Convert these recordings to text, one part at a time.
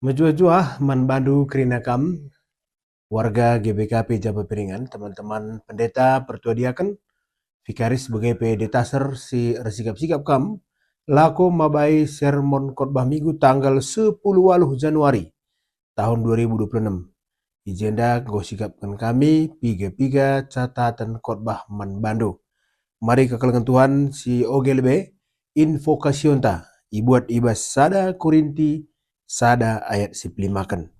Menjua-jua man bandu kerina kam, warga GBKP Jaba Piringan, teman-teman pendeta, pertua diaken, vikaris sebagai pedetaser si resikap-sikap kam, lako mabai sermon khotbah minggu tanggal 10 Januari tahun 2026. Agenda gosikapkan kami piga-piga catatan khotbah man bandu. Mari kekelengan Tuhan si OGLB, invokasionta, ibuat ibas sada Korinti, sada ayat 15.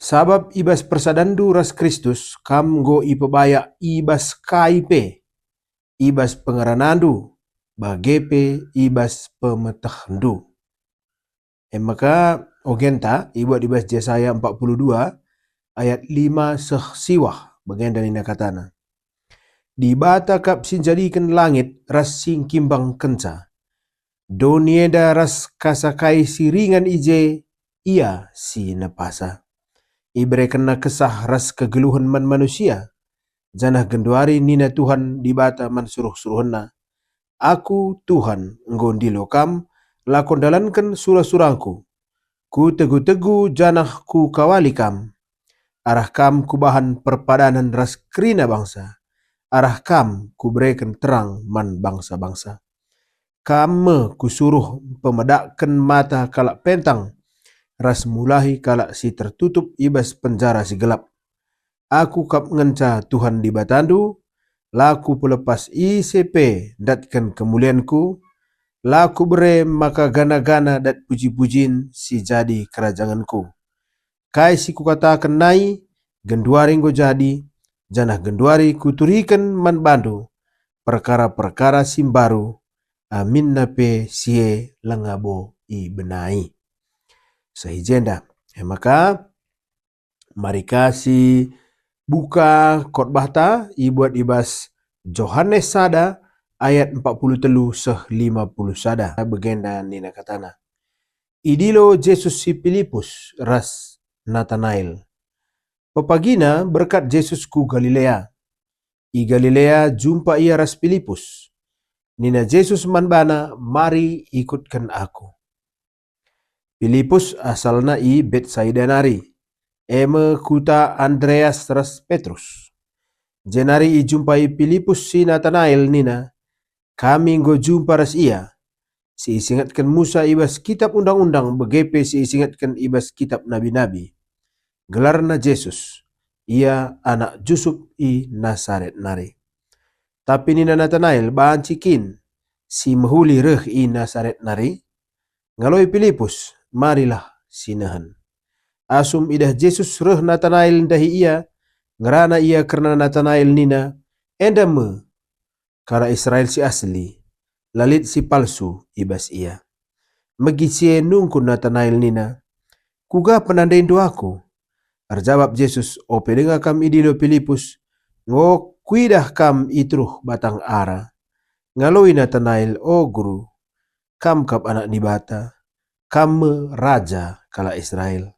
Sabab ibas persadandu ras Kristus, kam go ipebaya ibas kaipe, ibas pengeranandu, bagepe ibas pemetahdu. Maka ogenta, ibuat ibas Yesaya 42, ayat 5 siwah, bagian dari nakatana. Di bata kap sinjadikan langit ras sing kimbang kenca. Donieda ras kasakai siringan ije, ia si nepasa. Ibre kena kesah ras kegeluhan man manusia. Janah genduari nina Tuhan di bata man suruh-suruhna. Aku Tuhan nggondilo kam, lakon dalankan surah-surangku. Ku tegu-tegu janah ku kawali kam. Arah kam kubahan perpadanan ras kerina bangsa. Arah kam kuberikan terang man bangsa-bangsa. Kam kusuruh pemedakkan mata kalak pentang. Ras mulahi kalak si tertutup ibas penjara si gelap. Aku kap ngenca Tuhan di batandu, laku pelepas ICP datkan kemulianku, laku bere maka gana-gana dat puji-pujin si jadi kerajanganku. Kai si kukatakan nai, genduari ngo jadi, janah genduari kuturikan man bandu, perkara-perkara simbaru, amin nape sie langabo i benai. Sahijenda, maka mari kasih buka khotbah ta ibuat ibas Johannes sada ayat 43 seh 50 sada begenda nina katana. Idilo Jesus si Filipus ras Nathanael. Pepagina berkat Jesus ku Galilea. I Galilea jumpa ia ras Filipus. Nina Jesus manbana, mari ikutkan aku. Filipus asalna i Betsaida nari. Eme kuta Andreas ras Petrus. Jenari i jumpai Filipus si Nathanael nina, kami nggo jumpa ras ia. Si isingatkan Musa ibas kitab undang-undang, begepe si isingatkan ibas kitab nabi-nabi. Gelarna Jesus, ia anak Jusuf i Nasaret nari. Tapi nina Nathanael baan cikin, si mehuli reh i Nasaret nari. Ngaloi Filipus, marilah sinahan. Asum idah Jesus reh Nathanael dahi ia, ngerana ia karena Nathanael nina, endame, kara Israel si asli, lalit si palsu ibas ia. Megisie nungkun Nathanael nina, kuga penandain doaku. Arjawab Jesus, ope denga kam idilo Filipus, ngo kuidah kam itruh batang ara. Ngaloi Nathanael, o guru, kam kap anak nibata, kam raja kala Israel.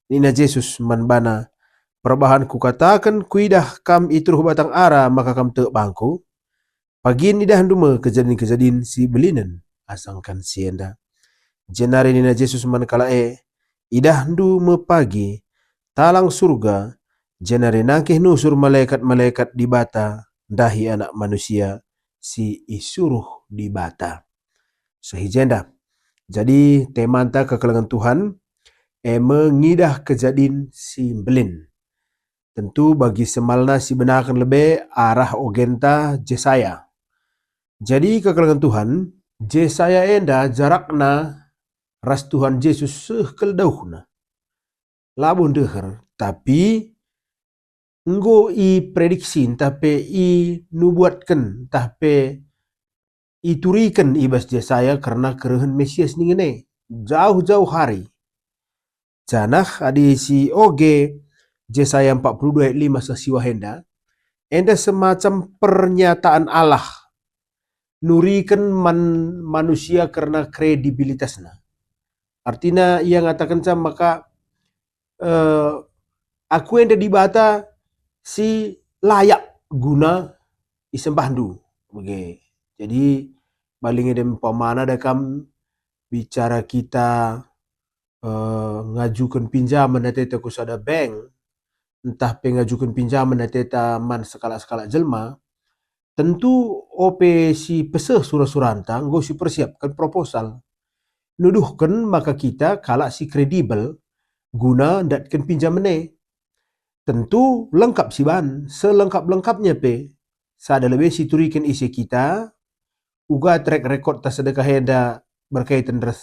Nina Jesus manbana, perbahan ku katakan kuidah kam itruh batang ara, maka kam te bangku. Pagin idah dume kejadian-kejadian si belinen, asangkan sienda. Jenari nina Jesus mankala idah dume pagi, talang surga, jenari nangkih nusur malaikat-malaikat di bata, dahi anak manusia, si isuruh di bata. Sahijenda. Jadi temanta kekelengan Tuhan, mengidah kejadian si belin. Tentu bagi semalna si benakan lebih arah ogenta Jesaya. Jadi kekelengan Tuhan, Jesaya enda jarakna ras Tuhan Yesus sehkel dauhna. Labun deher, tapi nggo i prediksi tapi i nubuatkan tapi i turikan ibas Jesaya karena kerehan Mesias ningene jauh-jauh hari. Janah adi si oge Jesaya 42 ayat 5 sasiwa enda semacam pernyataan Allah nurikan manusia karena kredibilitasnya. Artinya ia ngatakan maka aku enda di bata si layak guna isembahandu. Oke. Jadi baling edem pamana dakam bicara kita ngajukan pinjaman na teta kusada bank, entah pengajukan pinjaman na teta man skala-skala jelma, tentu ope si peseh surah-suranta nggo si persiapkan proposal. Nuduhkan maka kita kalak si kredibel guna ndatkan pinjaman. Tentu lengkap si ban, selengkap-lengkapnya pe. Sada lebih si turikan isi kita, uga track record tas sedekah henda berkaitan dengan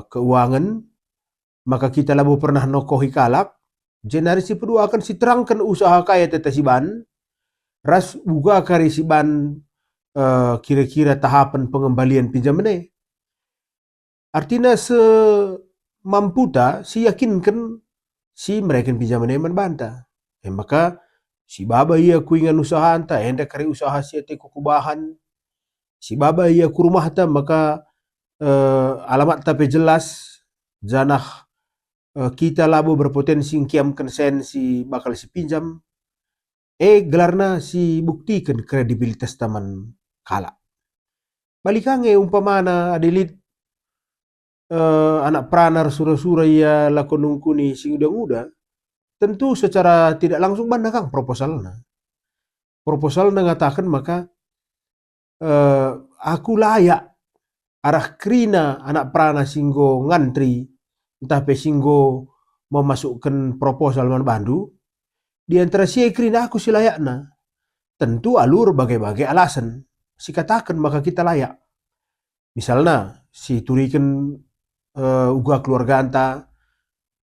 keuangan, maka kita labu pernah nokohi kalak, generasi kedua akan si terangkan usaha kaya teta si ban, ras uga kari si ban kira-kira tahapan pengembalian pinjaman. Artinya semamputa si yakinkan si mereka pinjaman membantah. Maka si baba ia kuingan usaha anta, hendak kari usaha si ate kukubahan. Si baba ia ku rumah ta, maka alamat tapi jelas, janah kita labu berpotensi kiamkan sen si bakal si pinjam. Gelarna si buktikan kredibilitas taman kala. Balikange umpamana adilit anak pranar sura-sura ia lakonungkuni si uda-uda, tentu secara tidak langsung bandakang proposalna. Proposal mengatakan maka aku layak arah krina anak prana singgo ngantri, entah pe singgo memasukkan proposal man bandu, di antara si krina aku si layakna. Tentu alur bagai-bagai alasan. Si katakan maka kita layak. Misalnya si turikan uga keluarga anta,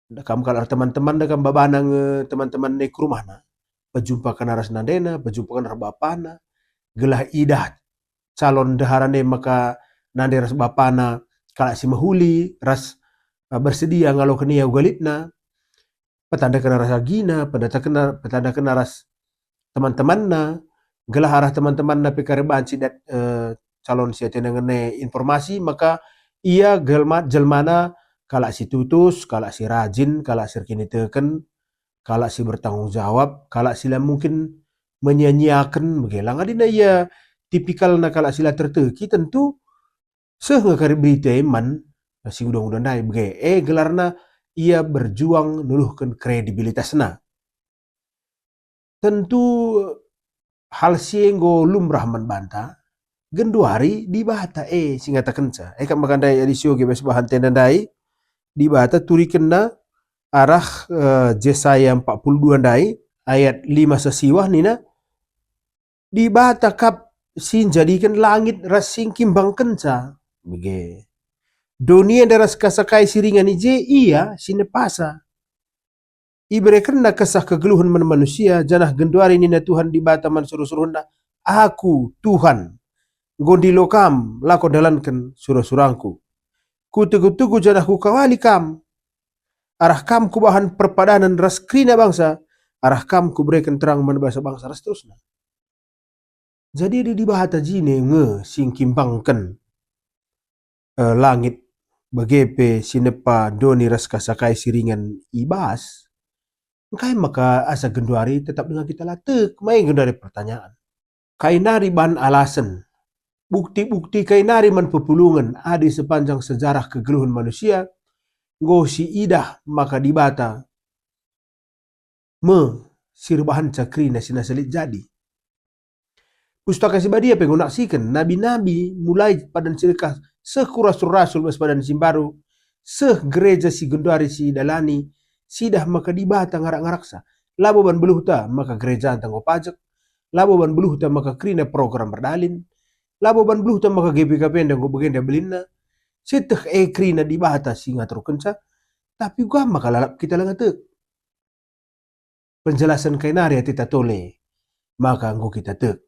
dakam kalau teman-teman dakam babanang teman-teman nek rumahna, berjumpa kan aras nandena, berjumpa kan bapana, gelah idah calon daharane maka nande ras bapana kala si mahuli ras bersedia ngalau kenia ugalitna, petanda kena rasa gina, petanda kena ras teman-temanna, gelah arah teman-temanna pekareban sidat calon si ngene informasi, maka ia jelmana kala si tutus, kala si rajin, kala si kiniteken, kala si bertanggung jawab, kala sila mungkin menyanyiakan begelang adina ia tipikal na kala sila terteki, tentu ngakari berita man si udang-udang dai bege gelarna ia berjuang nuluhkan kredibilitasna. Tentu hal sienggo lumrah man banta genduari di bata singata kenca kan makandai edisio ge bahan tendandai di bata turikenna arah Jesaya 42 dai ayat 5 sesiwah nina di bata kap sin jadikan langit rasing kimbang kenca bege dunia daras kasakai siringan ije iya sinepasa ibrekan na kasah kegeluhan man manusia janah genduari nina Tuhan di bata man suruh-suruhna aku Tuhan gondilo kam lako dalankan surah-surangku ku tugu-tugu janah ku kawali kam arah kam ku bahan perpadanan ras krina bangsa arah kam ku berikan terang man bangsa ras terusna. Jadi di bahata jine sing kimbangkan langit bagepe sinepa doni ras kasakai siringan ibas kai maka asa genduari tetap dengan kita latek main genduari pertanyaan kainari ban alasan bukti-bukti kainari man pepulungan ada sepanjang sejarah kegeluhan manusia go si idah maka dibata sirbahan cakrina sinaselit jadi pustaka sibadia pengunaksikan nabi-nabi mulai padan silkah sekuras rasul padan simbaru gereja si genduari si dalani sidah maka dibata ngarak-ngaraksa labo ban beluhta maka gereja tanggo pajak labo ban beluhta maka krina program berdalin labo ban beluhta maka GPKP dan go begenda belinna siteh krina dibata si ngatur kenca tapi gua maka lalap kita langatek penjelasan kainari tita tole maka nggo kita tek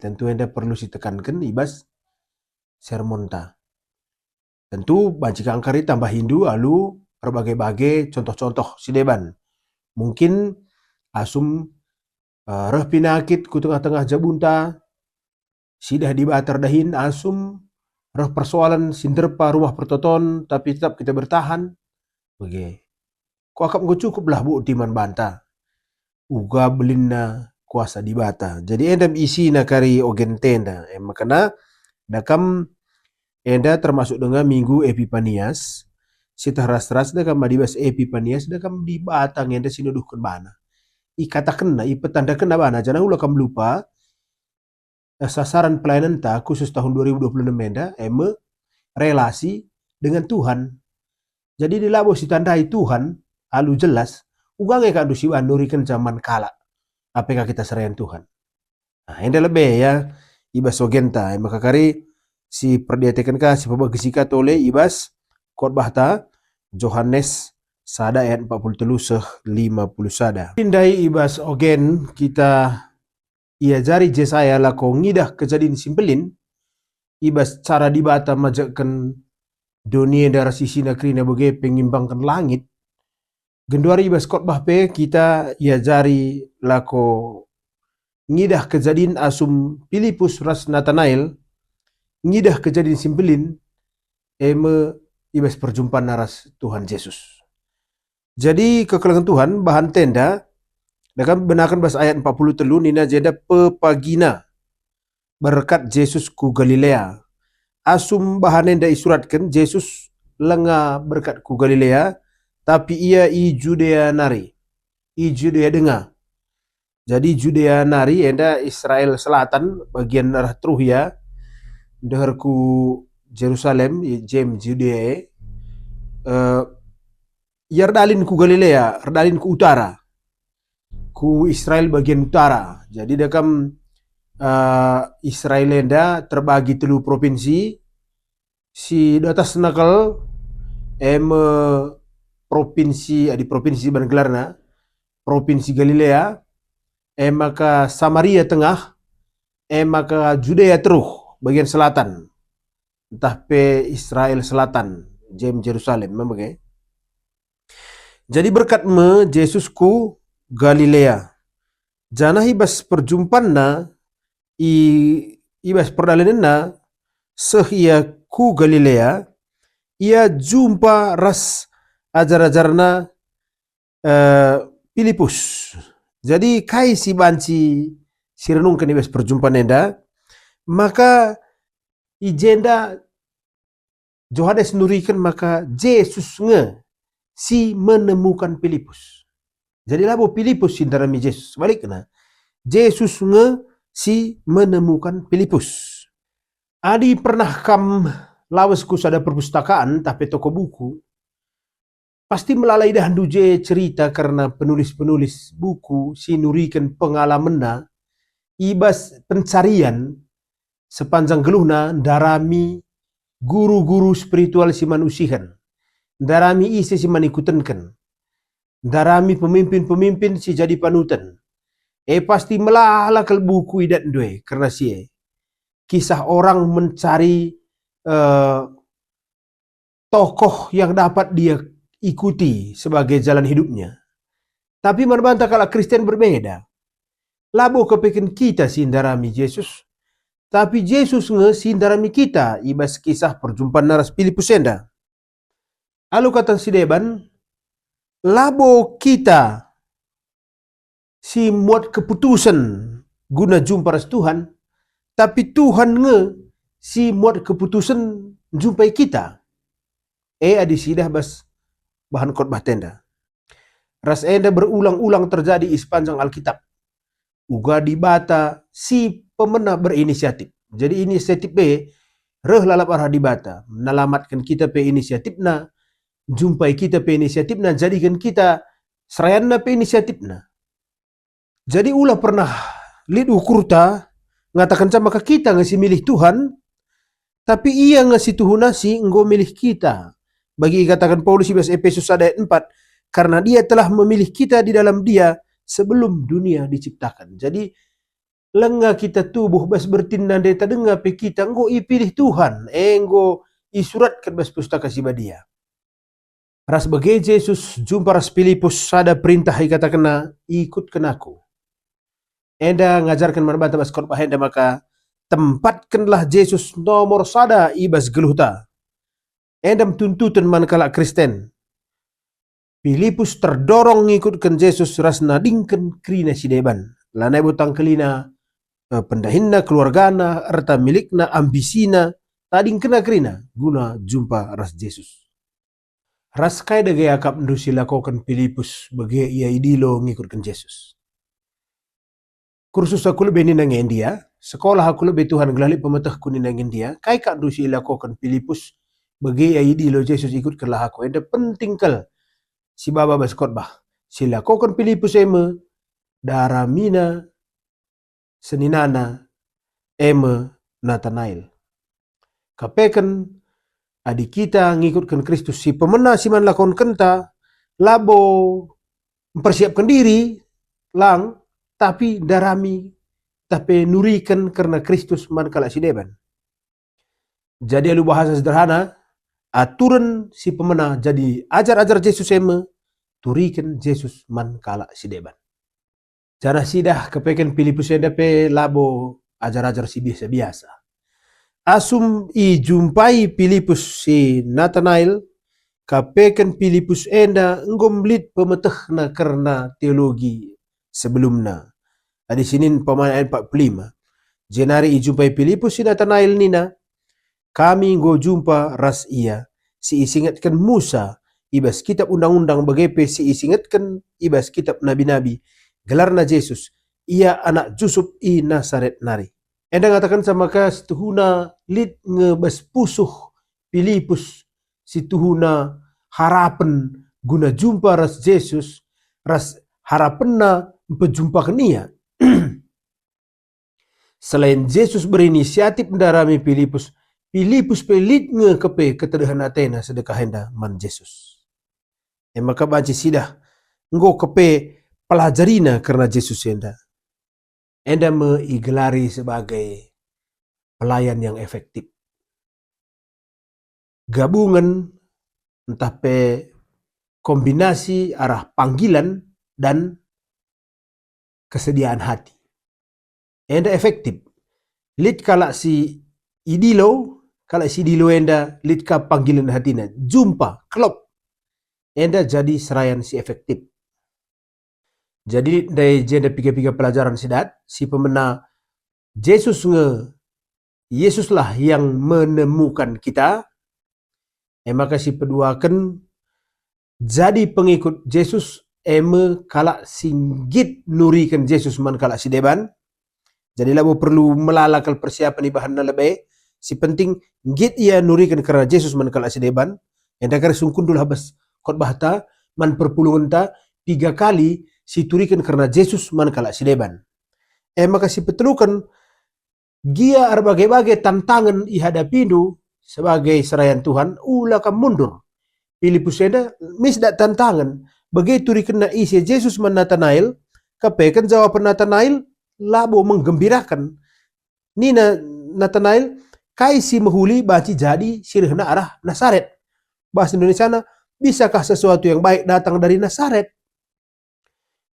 tentu enda perlu ditekankan ibas sermonta tentu banci angkari tambah Hindu alu berbagai-bagai contoh-contoh sideban mungkin asum reh pinakit ku tengah-tengah jabunta sidah dibatar dahin asum reh persoalan sinderpa rumah pertoton tapi tetap kita bertahan bege ku akap nggo cukup lah bu timan banta uga belinna kuasa dibata jadi endam isi na kari ogen tenda makana dakam enda termasuk dengan minggu Epipanias Sitah ras-ras da kam madibas epipanias da kam di batang yang da sinuduhkan bana. Ikatakan na, ipetanda kena bana, jangan ulah kam lupa sasaran pelayanan ta khusus tahun 2026 menda relasi dengan Tuhan. Jadi di labo si tandai Tuhan, alu jelas, ugang eka adu siwa nurikan zaman kala. Apakah kita serayan Tuhan. Nah, yang lebih ya, ibas sogenta, makakari si perdiatekan ka, si pabagisika tole ibas, khotbah ta, Yohanes sada ayat 43 seh 50 sada. Indai ibas ogen kita ia jari Jesaya lako ngidah kejadian simpelin, ibas cara dibata majakkan dunia darah sisi nakrina bage pengimbangkan langit. Genduari ibas khotbah pe kita ia jari lako ngidah kejadian asum Filipus ras Nathanael, ngidah kejadian simpelin, ibas perjumpaan naras Tuhan Yesus. Jadi kekulangan Tuhan bahan tenda, dan benarkan bahasa ayat 43 nina jeda pepagina berkat Yesus ku Galilea. Asum bahan tenda isuratkan Yesus lenga berkat ku Galilea, tapi ia i Judea nari, i Judea dengar. Jadi Judea nari enda Israel Selatan bagian arah Truhia, dahar ku Jerusalem, jem Judea, Yardalin ku Galilea, Yardalin ku utara, ku Israel bagian utara. Jadi dekam Israel enda terbagi telu provinsi. Si atas nakal provinsi di provinsi Banglarna, provinsi Galilea, maka Samaria tengah, maka Judea teruh bagian selatan. Entah pe Israel Selatan, jem Jerusalem, memang. Jadi berkat Yesusku Galilea. Jana ibas perjumpaan na ibas perdalanan na sehia ku Galilea, ia jumpa ras ajar-ajarna Filipus. Jadi kai si banci si renungkan ibas perjumpaan enda, maka ijenda Yohanes nurikan maka Yesus nge si menemukan Filipus. Jadi labo Filipus sindarami Yesus. Balik na. Yesus nge si menemukan Filipus. Adi pernah kam lawasku sada perpustakaan tapi toko buku. Pasti melalai dah duje cerita karena penulis-penulis buku si nurikan pengalamanna ibas pencarian sepanjang geluhna darami guru-guru spiritual si manusihan. Darami isi si manikutankan. Darami pemimpin-pemimpin si jadi panutan. Pasti melala ke buku idat due karena si kisah orang mencari tokoh yang dapat dia ikuti sebagai jalan hidupnya. Tapi merbantah kalau Kristen berbeda. Labo kepekin kita sindarami Yesus. Tapi Yesus nge sindarami kita ibas kisah perjumpaan naras Filipus enda. Lalu kata si Deban, labo kita si muat keputusan guna jumpa ras Tuhan, tapi Tuhan nge si muat keputusan jumpai kita. Adi sidah bas bahan khotbah tenda. Ras enda berulang-ulang terjadi di sepanjang Alkitab. Uga dibata si pemenang berinisiatif. Jadi inisiatif B reh lalap arah dibata, menalamatkan kita pe inisiatifna, jumpai kita pe inisiatifna, jadikan kita serayanna pe inisiatifna. Jadi ulah pernah lid ukurta ngatakan sama ke kita ngasi milih Tuhan, tapi ia ngasi Tuhan nasi enggo milih kita. Bagi katakan Paulus ibas Efesus ayat 4, karena dia telah memilih kita di dalam dia sebelum dunia diciptakan. Jadi lenga kita tubuh bas bertindan deta dengar pe kita enggo ipilih Tuhan, enggo isuratkan bas pustaka sibadia. Ras bagai Yesus jumpa ras Filipus sada perintah katakan ikutkan aku. Enda ngajarkan marbata bas khotbah enda maka tempatkanlah Yesus nomor sada ibas geluhta. Enda tuntutan manakala Kristen. Filipus terdorong ngikutkan Yesus ras nadingkan krina si Deban. Lanai butang kelina pendahinna keluargana, harta milikna, ambisina, tading kena krina guna jumpa ras Yesus. Raskai dage akap ndu silakokan Filipus bagi ia idilo ngikutkan Yesus. Kursus aku lebih nang India, sekolah aku lebih Tuhan gelali pemetah kuning nang India, kai kak ndu silakokan Filipus bagi ia idilo Yesus ikut kelah aku. Enda penting kal si baba baskotbah. Silakokan Filipus eme daramina seninana eme Nathanael. Kapekan adik kita ngikutkan Kristus si pemena si man lakon kenta labo mempersiapkan diri lang tapi darami tapi nurikan karena Kristus man kala si deban. Jadi alu bahasa sederhana aturan si pemena jadi ajar-ajar Yesus eme turikan Yesus man kala si deban. Jana sidah kepekan Filipus edape labo ajar-ajar si biasa-biasa. Asum i jumpai Filipus si Nathanael kapekan Filipus enda ngomlit pemetahna karena teologi sebelumna. Di sini pemain ayat 45. Jenari i jumpai Filipus si Nathanael nina kami go jumpa ras ia si isingatkan Musa ibas kitab undang-undang bagepe si isingatkan ibas kitab nabi-nabi gelarna Yesus ia anak Yusuf i Nasaret nari. Enda ngatakan sama kas tuhuna lid ngebas pusuh Filipus si tuhuna harapan guna jumpa ras Yesus ras harapenna berjumpa kenia. Selain Yesus berinisiatif mendarami Filipus, Filipus pelit ngekepe ketedahan Athena sedekah henda man Yesus. Maka banci sidah ngo kepe pelajarina karena Yesus henda. Enda meigelari sebagai pelayan yang efektif. Gabungan entah pe kombinasi arah panggilan dan kesediaan hati. Enda efektif. Lid kala si idilo, kala si idilo enda lid ka panggilan hatina. Jumpa, klop. Enda jadi serayan si efektif. Jadi dari jenda piga-piga pelajaran sidat, si pemena Yesus Yesuslah yang menemukan kita. Maka si peduakan jadi pengikut Yesus kala singgit nurikan Yesus man kala si deban. Jadi labo perlu melalakal persiapan ibahan na lebih. Si penting git ia nurikan karena Yesus man kala si deban. Yang dakar sungkun dulu habas khotbah ta man perpulungan ta 3 kali si turikan karena Yesus man kala si deban. Maka si petelukan gia berbagai-bagai tantangan ihadapindu sebagai serayan Tuhan ulakam mundur. Filipus eda misdak tantangan begitu dikena isi Yesus man Nathanael kapekan jawaban Nathanael labo menggembirakan. Nina Nathanael kaisi mahuli baci jadi sirhna arah Nasaret. Bahasa Indonesia na bisakah sesuatu yang baik datang dari Nasaret?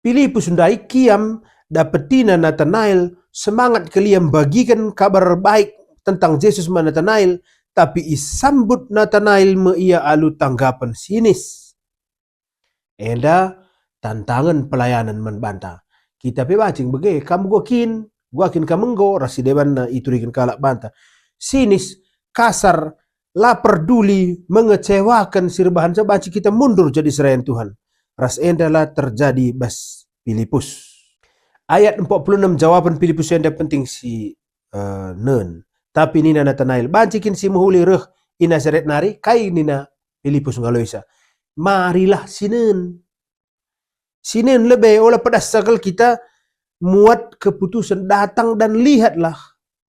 Filipus ndai kiam dapetina Nathanael semangat kalian bagikan kabar baik tentang Yesus man Nathanael, tapi isambut Nathanael ia alu tanggapan sinis. Enda tantangan pelayanan membantah. Kita pe bacing bege kamu gua kin kamu go rasi deban na iturikan kalak bantah. Sinis, kasar, lapar duli, mengecewakan sirbahan sebaci kita mundur jadi serayan Tuhan. Ras endalah terjadi bas Filipus. Ayat 46 jawaban Filipus yang penting si nen. Tapi nina Nathanael bancikin si muhuli reh ina seret nari kai nina Filipus ngaloisa. Marilah sinen. Sinen lebih oleh pedas sakal kita muat keputusan datang dan lihatlah.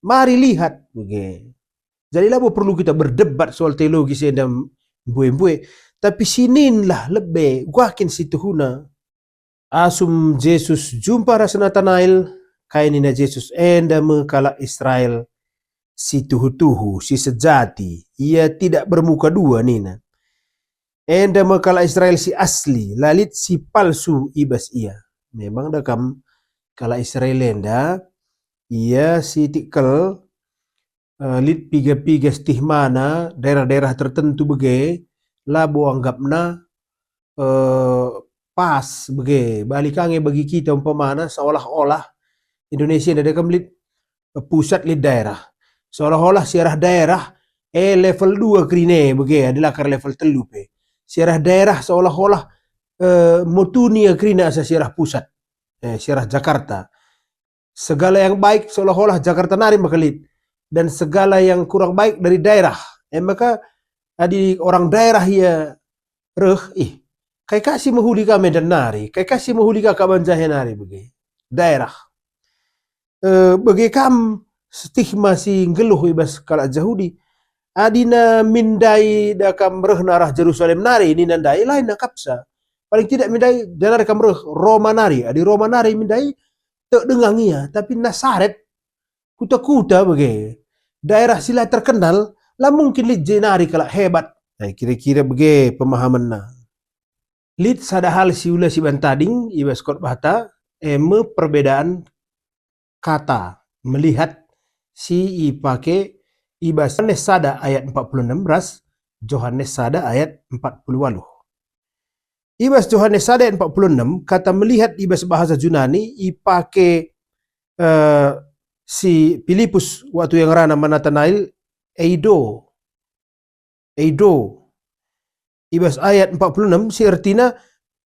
Mari lihat. Okay. Jadi lah perlu kita berdebat soal teologi sedang bue-bue. Tapi sininlah lebih guakin si tuhuna. Asum Yesus jumpa rasa Nathanael kainina Yesus enda mekala Israel si tuhu-tuhu si sejati ia tidak bermuka dua nina enda mekala Israel si asli lalit si palsu ibas ia memang dakam kala Israel enda ia si tikal lit piga-piga stihmana daerah-daerah tertentu bege labo anggapna pas bege balikange bagi kita umpamana seolah-olah Indonesia ada kemlit pusat lid daerah seolah-olah siarah daerah level 2 krine bege adalah kar level 3 pe sirah daerah seolah-olah mutunia kerina asa sirah pusat, sirah Jakarta. Segala yang baik seolah-olah Jakarta nari makalit, dan segala yang kurang baik dari daerah. Maka adi orang daerah ya kai kasih mahuli ka Medan nari, kai kasih mahuli ka Kabanjahe nari bagi daerah. Bagi kam stigma si geluh ibas kala Jahudi. Adina mindai da kam reh narah Jerusalem nari ni nandai lain na kapsa. Paling tidak mindai janar kam reh Roma nari, adi Roma nari mindai tek dengang ia, tapi Nasaret kuta-kuta bagi daerah sila terkenal lah mungkin lid jenari kala hebat. Kira-kira bagi pemahaman na. Lid sadahal si ula si bantading ibas kot bahata perbedaan kata melihat si ipake ibas Yohanes Sada ayat 46, Yohanes Sada ayat 48. Ibas Yohanes Sada ayat 46 kata melihat ibas bahasa Yunani ipake si Filipus waktu yang rana Nathanael eido ibas ayat 46 si artinya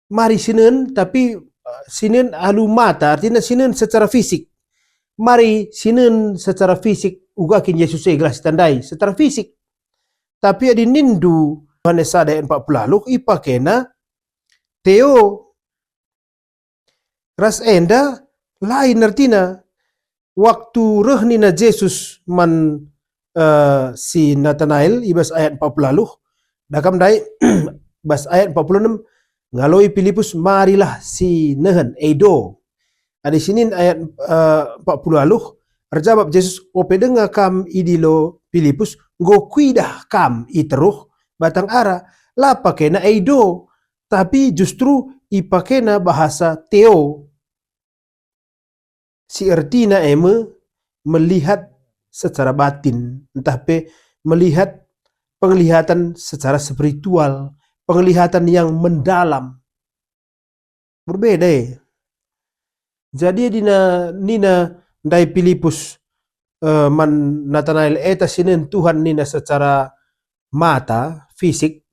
mari sinen, tapi sinen alu mata artinya sinen secara fisik. Mari sinen secara fisik ugakin Yesus gelas tandai secara fisik. Tapi adi nindu Yohanes Sada ayat 40 ipakena Theo ras enda lain artinya waktu rehnina Yesus man si Nathanael ibas ayat 40 dakam dai bas ayat 46 ngaloi Filipus marilah si nehen eido. Di sini ayat 40 terjawab Yesus ope denga kam idilo Filipus go kuidah kam iteruh batang ara la pakena eido, tapi justru ipakena bahasa Theo. Si artina melihat secara batin, entah melihat penglihatan secara spiritual, penglihatan yang mendalam. Berbeda Jadi nina dai Filipus man Nathanael eta sinen Tuhan nina secara mata fisik,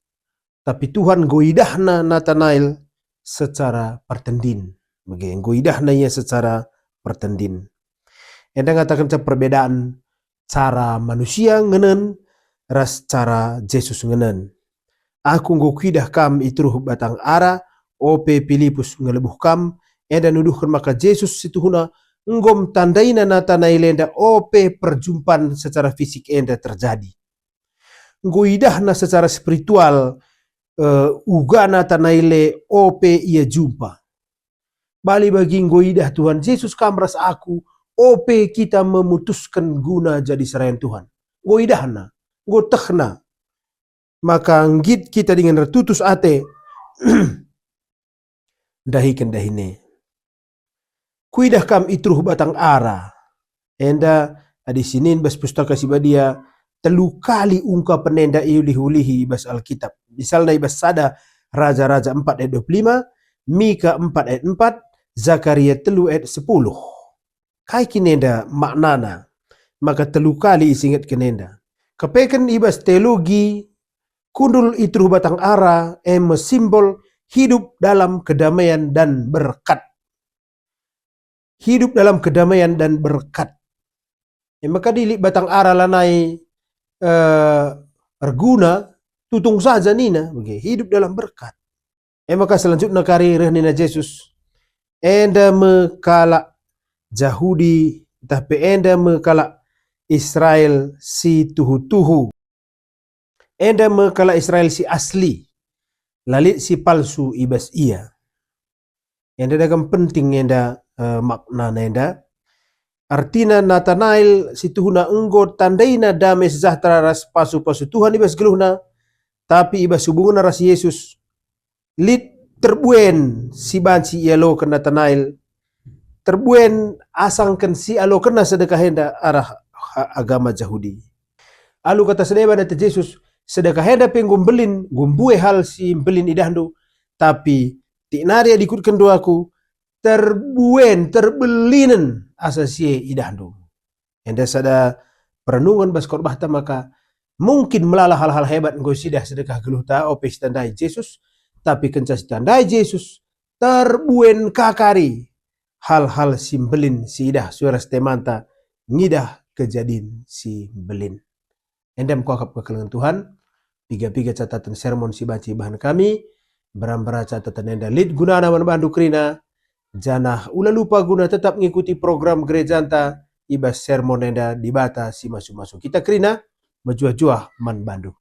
tapi Tuhan goidahna Nathanael secara pertendin. Bagi goidahna ia secara pertendin. Enda ngatakan perbedaan cara manusia ngenen ras cara Yesus ngenen. Aku ngokidah kam itruh batang ara ope Filipus ngelebuh kam enda nuduhkan maka Yesus situhuna ngom tandaina Nathanael enda ope perjumpaan secara fisik enda terjadi. Ngoidahna secara spiritual uga Nathanael ope ia jumpa. Bali bagi ngoidah Tuhan Yesus kamras aku ope kita memutuskan guna jadi serayan Tuhan. Ngoidahna, ngotehna. Maka ngit kita dengan retutus ate dahikan dahine. Kuidah kam itruh batang ara. Enda adi sinin bas pustaka sibadia telu kali ungkap penenda iulihi bas Alkitab. Misalnya ibas Sada Raja-Raja 4 ayat 25, Mika 4 ayat 4, Zakaria 3 ayat 10. Kai kinenda maknana, maka telu kali isingat kinenda. Kepekan ibas teologi kundul itruh batang ara simbol hidup dalam kedamaian dan berkat. Hidup dalam kedamaian dan berkat. Maka dilik batang ara lanai erguna tutung saja nina bagi hidup dalam berkat. Maka selanjutnya karir nina Yesus enda mekala Jahudi tapi enda mekala Israel si tuhu-tuhu. Enda mekala Israel si asli. Lalit si palsu ibas ia. Enda dagam penting enda makna enda. Artina Nathanael si tuhuna enggo tandaina damai sejahtera ras pasu-pasu Tuhan ibas geluhna. Tapi ibas hubungan ras Yesus. Lit terbuen si banci ialo ke Nathanael. Terbuen asangkan si alo kena sedekah henda arah agama Yahudi. Alu kata sedeba data Yesus sedekah henda penggum gumbue hal si belin idahdu, tapi tinari adikut kenduaku terbelinen asa si idahdu. Henda sada perenungan bas korbahta maka Mungkin melala hal-hal hebat engkau sidah sedekah geluh ta ope tandai Jesus, tapi kenca tandai Jesus terbuen kakari hal-hal simbelin sidah suara stemanta ngidah kejadian si belin. Endam kuakap kekelengan Tuhan, piga-piga catatan sermon si baci bahan kami, berambara catatan enda lid gunana bandu krina, janah ula lupa guna tetap mengikuti program gereja anta, ibas sermon enda dibata si masuk-masuk kita krina, menjuah-juah man bandu.